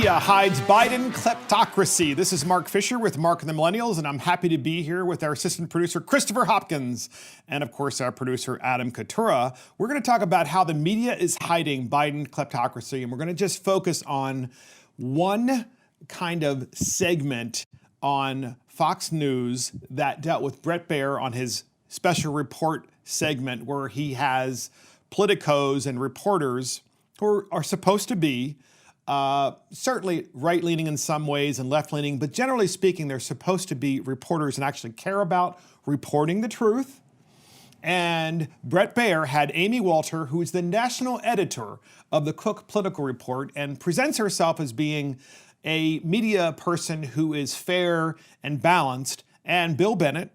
media hides Biden kleptocracy. This is Mark Fisher with Mark and the Millennials, and I'm happy to be here with our assistant producer, Christopher Hopkins, and of course, our producer, Adam Coutura. We're going to talk about how the media is hiding Biden kleptocracy, and we're going to just focus on one kind of segment on Fox News that dealt with Bret Baier on his special report segment, where he has politicos and reporters who are supposed to be certainly right-leaning in some ways and left-leaning, but generally speaking, they're supposed to be reporters and actually care about reporting the truth. And Bret Baier had Amy Walter, who is the national editor of the Cook Political Report and presents herself as being a media person who is fair and balanced, and Bill Bennett,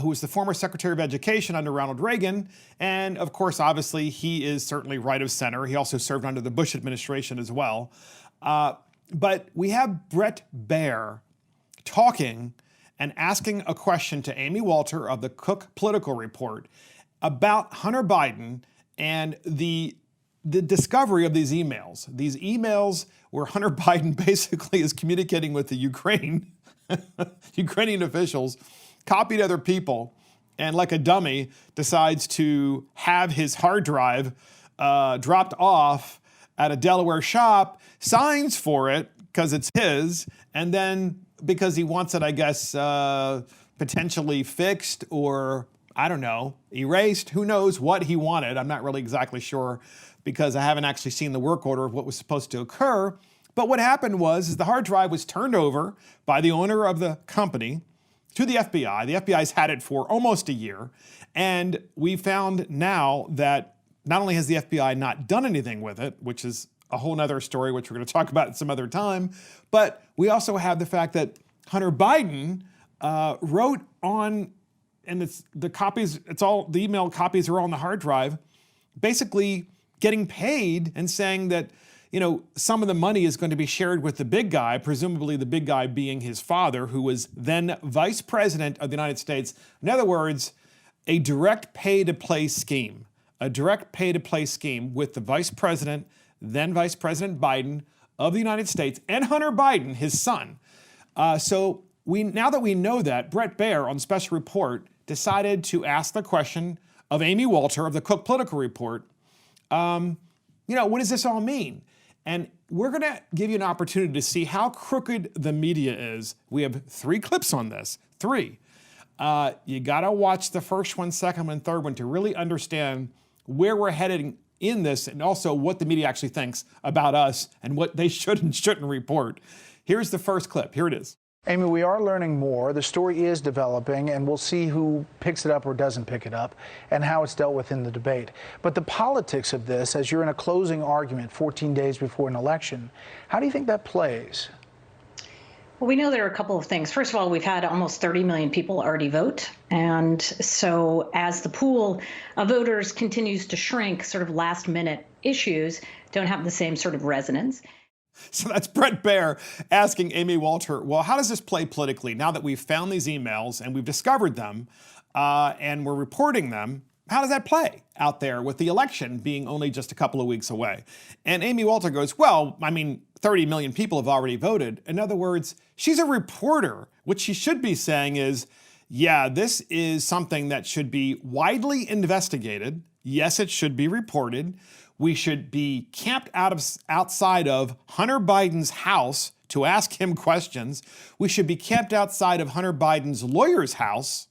who was the former Secretary of Education under Ronald Reagan. And of course, obviously, he is certainly right of center. He also served under the Bush administration as well. But we have Bret Baier talking and asking a question to Amy Walter of the Cook Political Report about Hunter Biden and the discovery of these emails. These emails where Hunter Biden basically is communicating with the Ukrainian officials, copied other people, and like a dummy decides to have his hard drive dropped off at a Delaware shop, signs for it because it's his, and then because he wants it, I guess, potentially fixed or, I don't know, erased. Who knows what he wanted? I'm not really exactly sure because I haven't actually seen the work order of what was supposed to occur. But what happened was the hard drive was turned over by the owner of the company to the FBI. The FBI's had it for almost a year. And we found now that not only has the FBI not done anything with it, which is a whole nother story, which we're going to talk about at some other time, but we also have the fact that Hunter Biden wrote on, and it's the copies, it's all, the email copies are all on the hard drive, basically getting paid and saying that, you know, some of the money is going to be shared with the big guy, presumably the big guy being his father, who was then vice president of the United States. In other words, a direct pay-to-play scheme, with the vice president, then Vice President Biden of the United States, and Hunter Biden, his son. So now that we know that, Bret Baier on Special Report decided to ask the question of Amy Walter of the Cook Political Report, what does this all mean? And we're going to give you an opportunity to see how crooked the media is. We have 3 clips on this. 3. You got to watch the first one, second one, third one to really understand where we're headed in this and also what the media actually thinks about us and what they should and shouldn't report. Here's the first clip. Here it is. Amy, we are learning more. The story is developing, and we'll see who picks it up or doesn't pick it up and how it's dealt with in the debate. But the politics of this, as you're in a closing argument 14 days before an election, how do you think that plays? Well, we know there are a couple of things. First of all, we've had almost 30 million people already vote. And so as the pool of voters continues to shrink, sort of last minute issues don't have the same sort of resonance. So that's Bret Baier asking Amy Walter, well, how does this play politically now that we've found these emails and we've discovered them and we're reporting them? How does that play out there with the election being only just a couple of weeks away? And Amy Walter goes, well, 30 million people have already voted. In other words, she's a reporter. What she should be saying is, yeah, this is something that should be widely investigated. Yes, it should be reported. We should be camped outside of Hunter Biden's house to ask him questions. We should be camped outside of Hunter Biden's lawyer's house,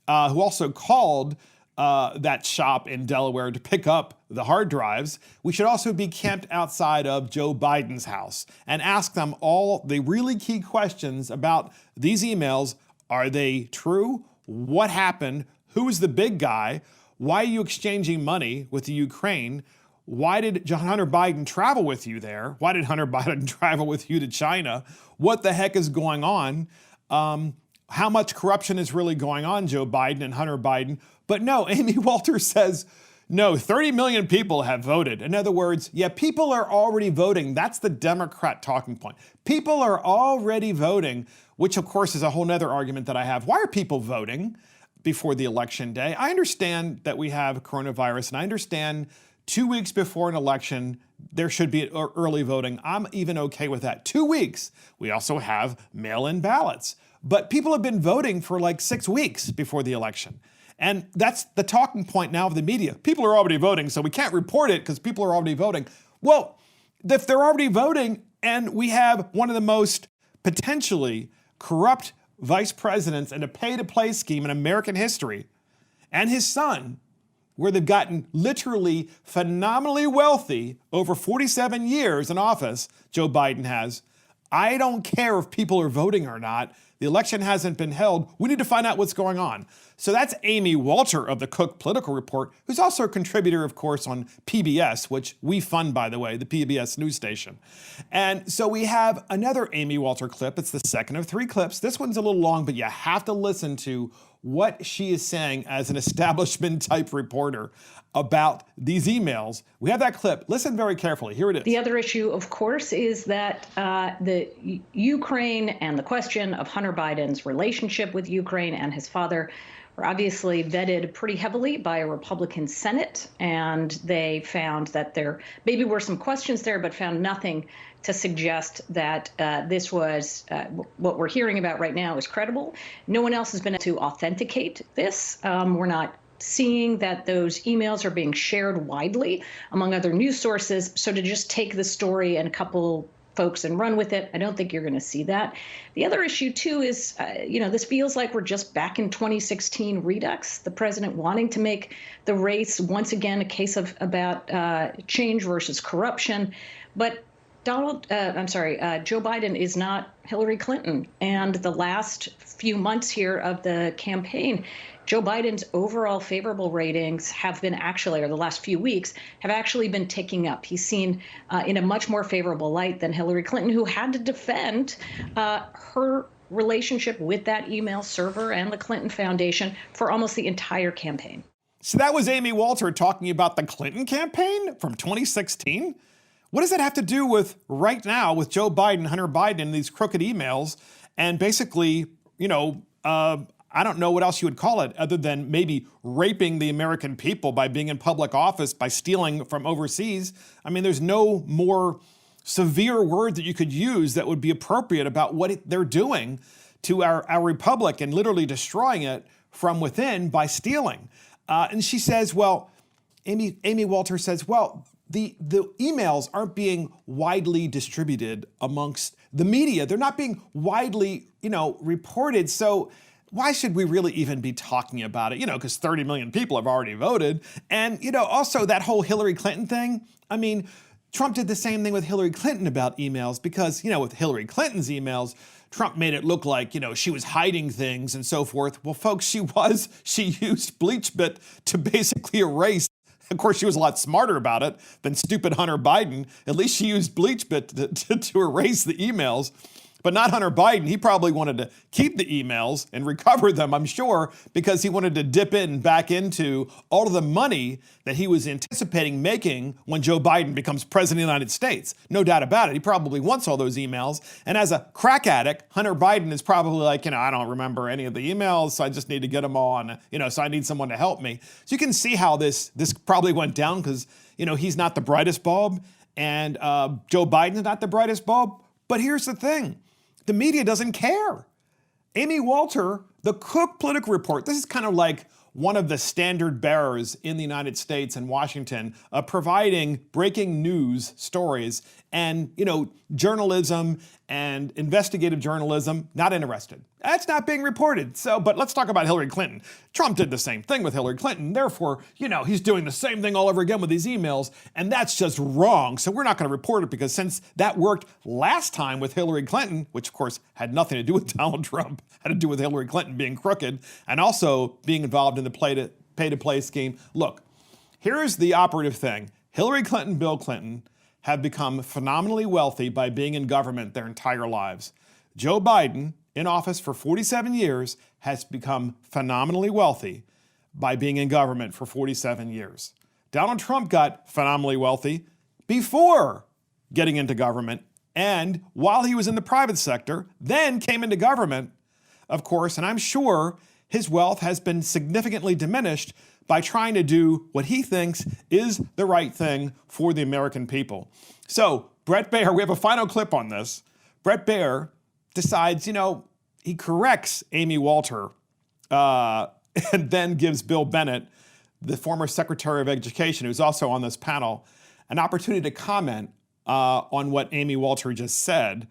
who also called that shop in Delaware to pick up the hard drives. We should also be camped outside of Joe Biden's house and ask them all the really key questions about these emails. Are they true? What happened? Who's the big guy? Why are you exchanging money with the Ukraine? Why did Hunter Biden travel with you there? Why did Hunter Biden travel with you to China? What the heck is going on? How much corruption is really going on, Joe Biden and Hunter Biden? But no, Amy Walter says, no, 30 million people have voted. In other words, yeah, people are already voting. That's the Democrat talking point. People are already voting, which of course is a whole nother argument that I have. Why are people voting before the election day? I understand that we have coronavirus, and I understand 2 weeks before an election, there should be early voting. I'm even okay with that. 2 weeks. We also have mail-in ballots. But people have been voting for like 6 weeks before the election. And that's the talking point now of the media. People are already voting, so we can't report it because people are already voting. Well, if they're already voting and we have one of the most potentially corrupt vice presidents in a pay-to-play scheme in American history, and his son, where they've gotten literally phenomenally wealthy over 47 years in office, Joe Biden has, I don't care if people are voting or not. The election hasn't been held. We need to find out what's going on. So that's Amy Walter of the Cook Political Report, who's also a contributor, of course, on PBS, which we fund, by the way, the PBS news station. And so we have another Amy Walter clip. It's the second of 3 clips. This one's a little long, but you have to listen to what she is saying as an establishment type reporter about these emails. We have that clip. Listen very carefully. Here it is. The other issue, of course, is that the Ukraine and the question of Hunter Biden's relationship with Ukraine and his father were obviously vetted pretty heavily by a Republican Senate, and they found that there maybe were some questions there, but found nothing to suggest that this was what we're hearing about right now is credible. No one else has been able to authenticate this. We're not seeing that those emails are being shared widely among other news sources. So to just take the story and a couple folks and run with it, I don't think you're going to see that. The other issue, too, is, this feels like we're just back in 2016 redux, the president wanting to make the race once again a case about change versus corruption. But Joe Biden is not Hillary Clinton. And the last few months here of the campaign, Joe Biden's overall favorable ratings have been or the last few weeks, have actually been ticking up. He's seen in a much more favorable light than Hillary Clinton, who had to defend her relationship with that email server and the Clinton Foundation for almost the entire campaign. So that was Amy Walter talking about the Clinton campaign from 2016. What does that have to do with right now with Joe Biden, Hunter Biden, and these crooked emails? And basically, I don't know what else you would call it other than maybe raping the American people by being in public office, by stealing from overseas. I mean, there's no more severe word that you could use that would be appropriate about what they're doing to our republic and literally destroying it from within by stealing. And she says, Amy Walter says, the emails aren't being widely distributed amongst the media. They're not being widely, reported. So why should we really even be talking about it? Because 30 million people have already voted. And, also that whole Hillary Clinton thing. I mean, Trump did the same thing with Hillary Clinton about emails because, with Hillary Clinton's emails, Trump made it look like, she was hiding things and so forth. Well, folks, she used BleachBit to basically erase. Of course, she was a lot smarter about it than stupid Hunter Biden. At least she used BleachBit to erase the emails. But not Hunter Biden. He probably wanted to keep the emails and recover them, I'm sure, because he wanted to dip back into all of the money that he was anticipating making when Joe Biden becomes president of the United States. No doubt about it. He probably wants all those emails. And as a crack addict, Hunter Biden is probably like, I don't remember any of the emails, so I just need to get them all on, so I need someone to help me. So you can see how this probably went down because, he's not the brightest bulb and Joe Biden's not the brightest bulb. But here's the thing. The media doesn't care. Amy Walter, the Cook Political Report, this is kind of like one of the standard bearers in the United States and Washington, providing breaking news stories and, journalism and investigative journalism, not interested. That's not being reported. But let's talk about Hillary Clinton. Trump did the same thing with Hillary Clinton. Therefore, he's doing the same thing all over again with these emails, and that's just wrong. So we're not going to report it because since that worked last time with Hillary Clinton, which of course had nothing to do with Donald Trump, had to do with Hillary Clinton being crooked and also being involved in the pay-to-play scheme. Look, here's the operative thing. Hillary Clinton, Bill Clinton have become phenomenally wealthy by being in government their entire lives. Joe Biden, in office for 47 years, has become phenomenally wealthy by being in government for 47 years. Donald Trump got phenomenally wealthy before getting into government and while he was in the private sector, then came into government, of course, and I'm sure his wealth has been significantly diminished by trying to do what he thinks is the right thing for the American people. So Bret Baier, we have a final clip on this. Bret Baier decides, he corrects Amy Walter and then gives Bill Bennett, the former Secretary of Education, who's also on this panel, an opportunity to comment on what Amy Walter just said.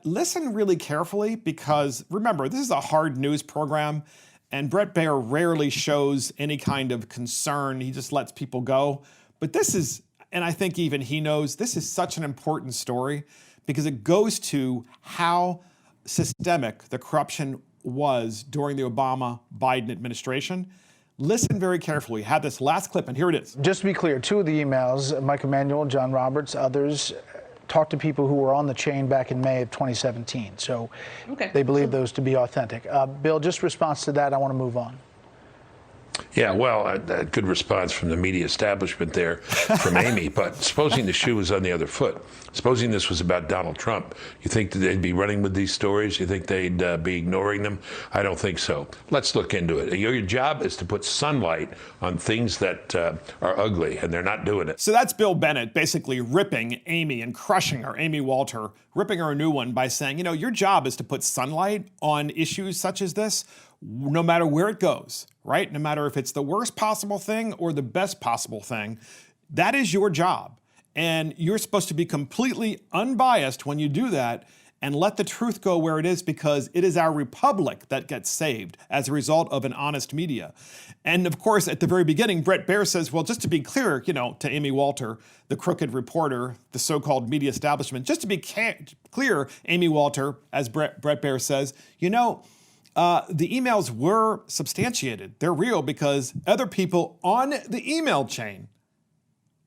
Listen really carefully because, remember, this is a hard news program, and Bret Baier rarely shows any kind of concern. He just lets people go. But this is, and I think even he knows, this is such an important story because it goes to how systemic the corruption was during the Obama-Biden administration. Listen very carefully. We had this last clip, and here it is. Just to be clear, two of the emails, Mike Emanuel, John Roberts, others, talked to people who were on the chain back in May of 2017. So they believe those to be authentic. Bill, just response to that, I want to move on. Yeah, well, a good response from the media establishment there from Amy. But supposing the shoe was on the other foot, supposing this was about Donald Trump, you think that they'd be running with these stories? You think they'd be ignoring them? I don't think so. Let's look into it. Your job is to put sunlight on things that are ugly, and they're not doing it. So that's Bill Bennett basically ripping Amy and crushing her, Amy Walter, ripping her a new one by saying, your job is to put sunlight on issues such as this, no matter where it goes, right? No matter if it's the worst possible thing or the best possible thing, that is your job. And you're supposed to be completely unbiased when you do that and let the truth go where it is because it is our republic that gets saved as a result of an honest media. And of course, at the very beginning, Bret Baier says, well, just to be clear, to Amy Walter, the crooked reporter, the so-called media establishment, just to be clear, Amy Walter, as Bret Baier says, the emails were substantiated. They're real because other people on the email chain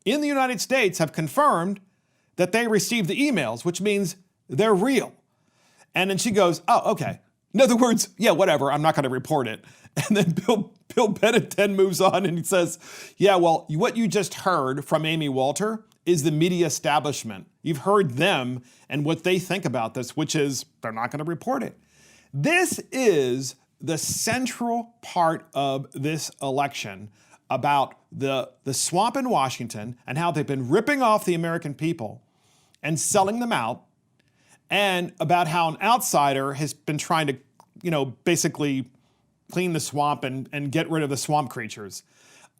in the United States have confirmed that they received the emails, which means they're real. And then she goes, oh, okay. In other words, yeah, whatever, I'm not going to report it. And then Bill Bennett then moves on and he says, yeah, well, what you just heard from Amy Walter is the media establishment. You've heard them and what they think about this, which is they're not going to report it. This is the central part of this election about the swamp in Washington and how they've been ripping off the American people and selling them out, and about how an outsider has been trying to, basically clean the swamp and get rid of the swamp creatures.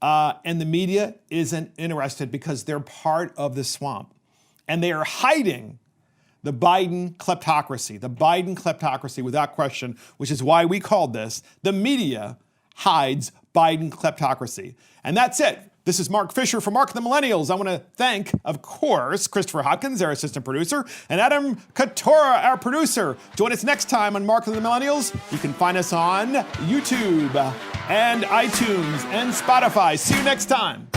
And the media isn't interested because they're part of the swamp. And they are hiding the Biden kleptocracy without question, which is why we called this, the media hides Biden kleptocracy. And that's it. This is Mark Fisher from Mark and the Millennials. I want to thank, of course, Christopher Hopkins, our assistant producer, and Adam Katora, our producer. Join us next time on Mark and the Millennials. You can find us on YouTube and iTunes and Spotify. See you next time.